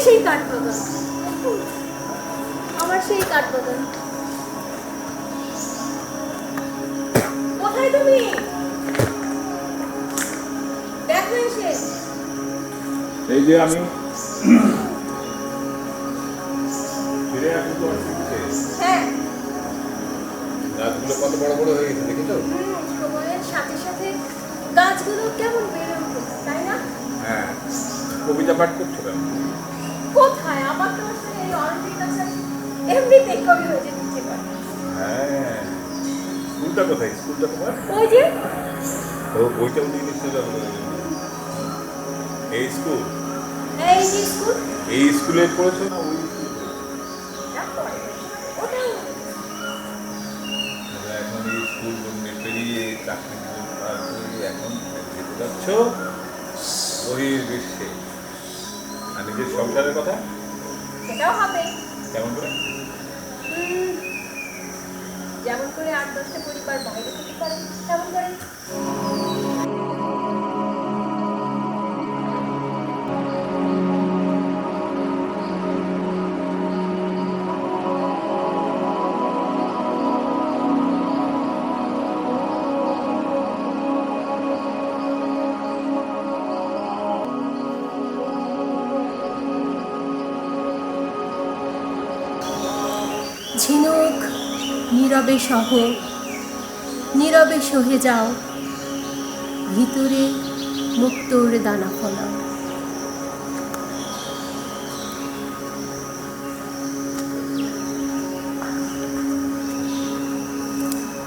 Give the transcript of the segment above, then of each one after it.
সেই কাঠবাগান, আমার সেই কাঠবাগান। কোথায় তুমি? দেখো এসে। এই যে আমি ফিরে আসি তো আসছে। হ্যাঁ, গাছগুলো কত বড় বড় হয়ে গেছে দেখেছো? সময়ের সাথে সাথে গাছগুলো কেমন বেড়ে উঠেছে, তাই না? হ্যাঁ, কবিতা পাঠ করছো কেন? কোথায় আবার তোমার সাথে এই অরণ্যের কাছে এমনিতেই কবি হয়ে যেতে ইচ্ছে করে। হ্যাঁ, স্কুলটা কোথায়? স্কুলটা তোমার? ওই যে ও বইটাও দিয়ে নিশ্চয় যাবো। এই স্কুল? এই যে স্কুল, এই স্কুলে পড়েছো না ওই স্কুলে? ওটাও এখন এই স্কুল পেরিয়ে চাকরি এখন যেতে যাচ্ছ বহির্বিশ্বে। আর নিজের সংসারের কথা সেটাও হবে। কেমন করে? যেমন করে 8-10টা পরিবার বাইরে থেকে করে তেমন করে। ঝিনুক নীরবে সহ, নীরবে সহে যাও, ভিতরে মুক্তোর দানা ফলাও।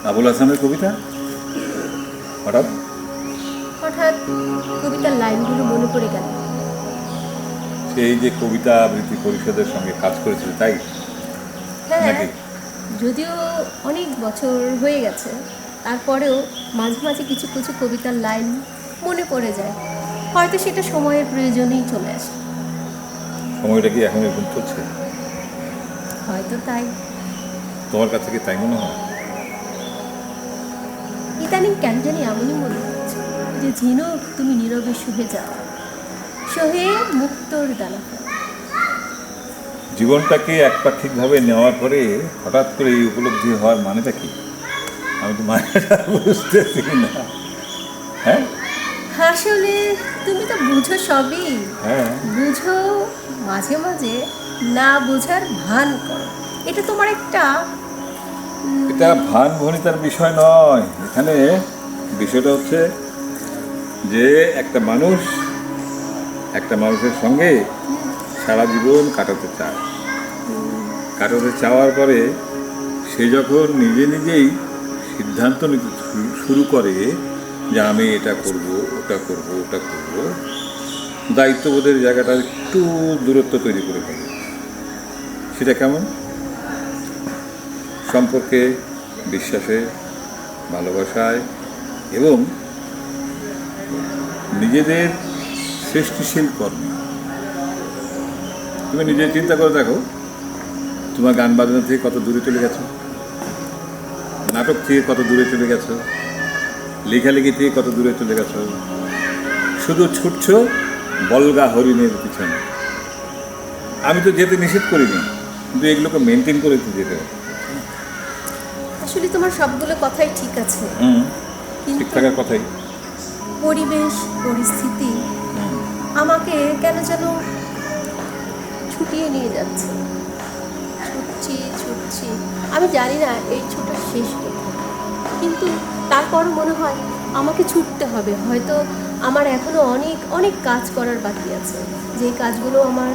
আবুল হাসানের কবিতা হঠাৎ হঠাৎ কবিতার লাইনগুলো মনে পড়ে গেল। সেই যে কবিতা আবৃত্তি পরিষদের সঙ্গে কাজ করেছিল তাই হ্যাঁ, নাকি? যদিও অনেক বছর হয়ে গেছে, তারপরেও মাঝে মাঝে কিছু কিছু কবিতার লাইন মনে পড়ে যায়। হয়তো সেটা সময়ের প্রয়োজনেই চলে আসে। সময়টা কি এখন এরকম চলছে? হয়তো তাই। তোমার কাছে কি তাই মনে হয়? ইদানিং কেন জানি এমনই মনে হচ্ছে যে ঝিনুক তুমি নীরবে সহে যাও, সহে মুক্তোর দানা ফলাও। জীবনটাকে একপাক্ষিকভাবে নেওয়ার পরে হঠাৎ করে এই উপলব্ধি হওয়ার মানেটা কি? আমি তো মানেটা বুঝতেছি না। হ্যাঁ আসলে তুমি তো বুঝো সবই, হ্যাঁ, বুঝো, মাঝে মাঝে না বোঝার ভান করো। এটা তোমার একটা এটা ভান ভনিতার বিষয় নয়। এখানে বিষয়টা হচ্ছে যে একটা মানুষের সঙ্গে সারা জীবন কাটাতে চায়। কাটাতে চাওয়ার পরে সে যখন নিজে নিজেই সিদ্ধান্ত নিতে শুরু করে যে আমি এটা করব, ওটা করব, ওটা করব, দায়িত্ববোধের জায়গাটা একটু দূরত্ব তৈরি করে ফেলে। সেটা কেমন? সম্পর্কে, বিশ্বাসে, ভালোবাসায় এবং নিজেদের সৃষ্টিশীল কর্মে। তুমি নিজে চিন্তা করে দেখো, তোমার গান বাজনা থেকে কত দূরে চলে গেছো, নাটক থেকে কত দূরে চলে গেছো, লেখালেখি থেকে কত দূরে চলে গেছো, শুধু ছুটছ বলগা হরিণের পিছনে। আমি তো যেতে নিষেধ করিনি, কিন্তু এগুলোকে মেনটেন করে যেতে হবে। আসলে তোমার সবগুলো কথাই ঠিক আছে, ঠিক কিন্তু থাকার কথাই। পরিবেশ পরিস্থিতি আমাকে কেন যেন ছুটিয়ে নিয়ে যাচ্ছে। ছুটছি, আমি জানি না এই ছোটার শেষ কোথায়, কিন্তু তারপরও মনে হয় আমাকে ছুটতে হবে। হয়তো আমার এখনো অনেক অনেক কাজ করার বাকি আছে, যে কাজগুলো আমার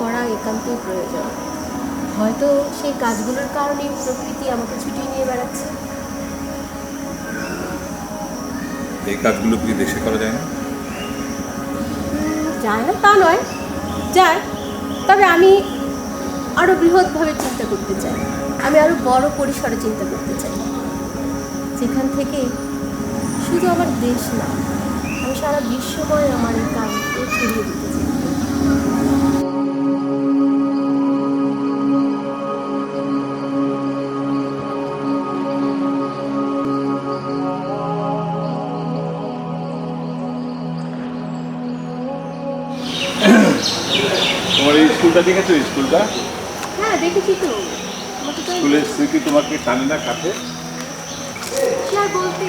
করা একান্তই প্রয়োজন। হয়তো সেই কাজগুলোর কারণেই প্রকৃতি আমাকে ছুটিয়ে নিয়ে বেড়াচ্ছে। এই কাজগুলো কি দেশে করা যায় না? যায় না তা নয়, যায়, তবে আমি আরও বৃহৎভাবে চিন্তা করতে চাই। আমি আরও বড় পরিসরে চিন্তা করতে চাই, যেখান থেকে শুধু আমার দেশ না, আমি সারা বিশ্বময় আমার এই কাজকে ছড়িয়ে দিতে চাই। তোমার এই স্কুলটা দেখেছো? স্কুলটা, হ্যাঁ দেখেছি তো। আমাকে তো স্কুলের স্মৃতি তোমাকে টানে না কাছে? কি আর বলতে,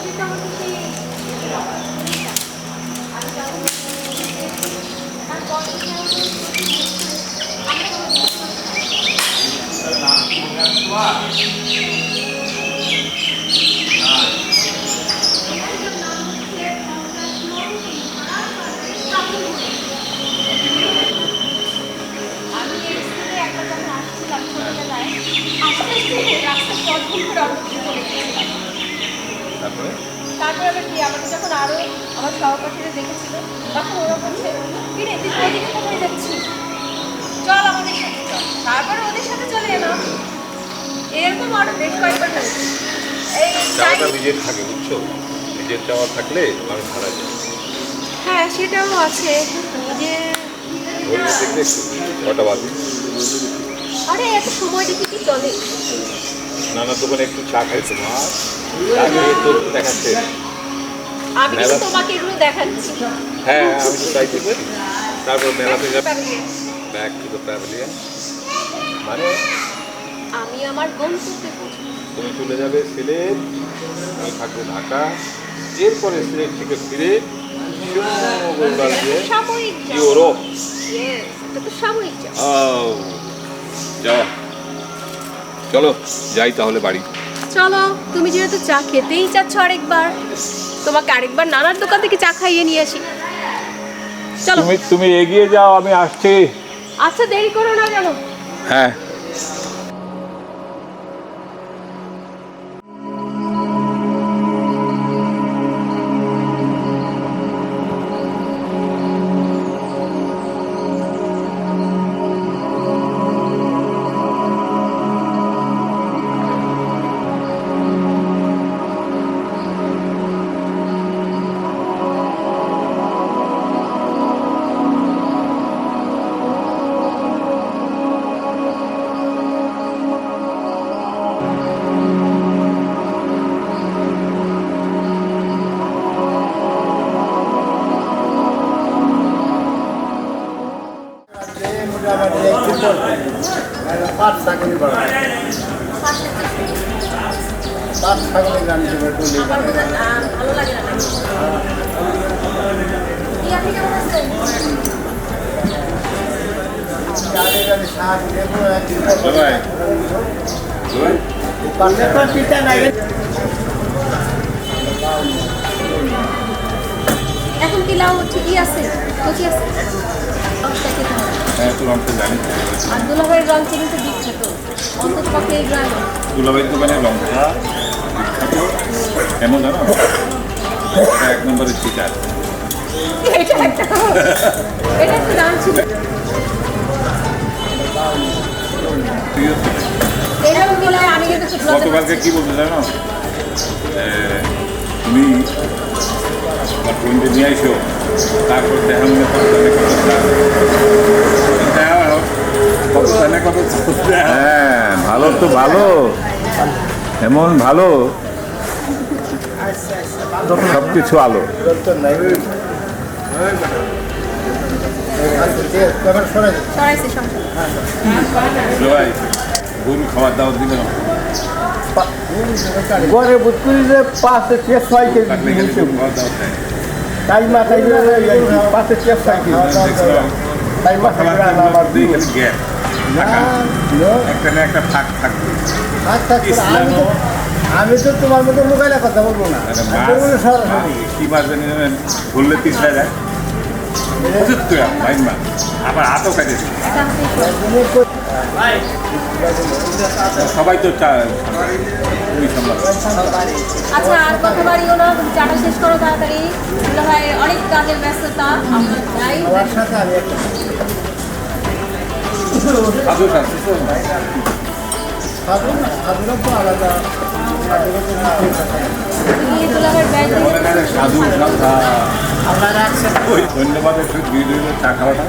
সেটা আমাকে সেই আমি এই স্কুলে একবার যখন আসছিলাম ছোটবেলায়, আস্তে আস্তে রাস্তার পথ করে অন্ধকারে চলে গেছিলাম। তারপরে তারপরে আবার কি, আমাকে যখন আরো আমার সহপাঠীরা দেখেছিল, তখন ওরা বলছে, কিরে তুই ওদিকে কোথায় যাচ্ছিস, চল আমাদের সাথে চল। তারপরে ওদের সাথে চলে এলাম। এরকম আরো বেশ কয়েকবার হয়েছে। এই চাওয়াটা নিজের থাকে, বুঝছো? নিজের চাওয়া থাকলে মানুষ হারা যায়। হ্যাঁ সেটাও আছে যে, ঘড়িতে দেখলে ছটা বাজে, আরে এত সময় দেখি কি চলে। নানা দোকানে একটু চা খাইছো মা, চা খেয়ে তোর দেখাচ্ছে। আমি কিন্তু তোমাকে এগুলো দেখাচ্ছি। হ্যাঁ আমি তো তাই করবো। তারপর মেলাতে যাবে, ব্যাক টু দ্য প্যাভিলিয়ন, মানে আমি আমার গন্তব্যে পৌঁছবো। তুমি চলে যাবে সিলেট, আমি থাকবো ঢাকা, এরপরে সিলেট থেকে ফিরে মঙ্গলবার দিয়ে সাময়িক যাওয়া। ইউরোপ। Yes, এটা তো সাময়িক যাওয়া। যাও, চলো যাই তাহলে বাড়ি। চলো, তুমি যেহেতু চা খেতেই চাচ্ছ আরেকবার, তোমাকে আরেকবার নানার দোকান থেকে চা খাইয়ে নিয়ে আসি। চলো। তুমি এগিয়ে যাও, আমি আসছি। আচ্ছা দেরি করো না যেন। হ্যাঁ। ভালো লাগে না। কি আপনি কেমন আছেন? এখন কি লাউ ঠিকই আছে, কচি আছে? অবস্থা কি তাহলে? হ্যাঁ তোর অঙ্ক জানি। আর দুলাভাইয়ের লঞ্চে কিন্তু বিখ্যাত, অন্তত পক্ষে এই গ্রামে। দুলাভাইয়ের দোকানে লঙ্কা বিখ্যাত, কেমন জানো? এক নম্বরের চিকার। এটা একটা এটা একটু দাম ছিল। এরকম দিলে আমি কিন্তু খুব লজ্জা গতকালকে পাচ্ছি। কি বলতে জানো? যে তুমি আমার বোনকে নিয়ে আইসো, তারপর দেখা মনে হ্যাঁ ভালো তো ভালো, এমন ভালো সব কিছু আলো। সরাইছে সংসার। ভাই বোন খাবার দাওয়াত দিল না, গড়ে বুঝ করি যে 5 থেকে 6 কেজি কাটলে গেলে খাবার দাওয়াত দেয়। তাই মাথায় 5 থেকে 6 কেজি তাই মাথায় আমার দুই খালি গ্যাপ ঢাকা, একটা না একটা থাক থাকবে। আমি তো তোমার মতো মোবাইলে কথা বলবো না, সরাসরি কি মাছ জানি জানেন, ধরলে পিছলে যায় প্রচুর তো ভাই মাছ, আবার হাতও খাইতে সবাই তো তুমি সামলাবে। আচ্ছা আর কথা বাড়িও না, তুমি চাটা শেষ করো তাড়াতাড়ি। দুলাভাই অনেক কাজের ব্যস্ততা, আমরা যাই। আমার সাথে আমি একটা সাধু সাধু সাধু না, সাধুরা তো আলাদা, সাধুরা তো তুমি দুলাভাইয়ের ব্যাগ দিয়ে সাধু সাধা আমরা রাখছে ওই ধন্যবাদ একটু দুই চা খাওয়াটা।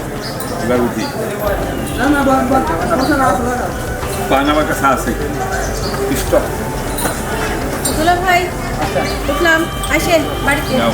এবার উঠি, পান আমার কাছে আছে স্টক। দুলাভাই উঠলাম, আসেন বাড়িতে। নাও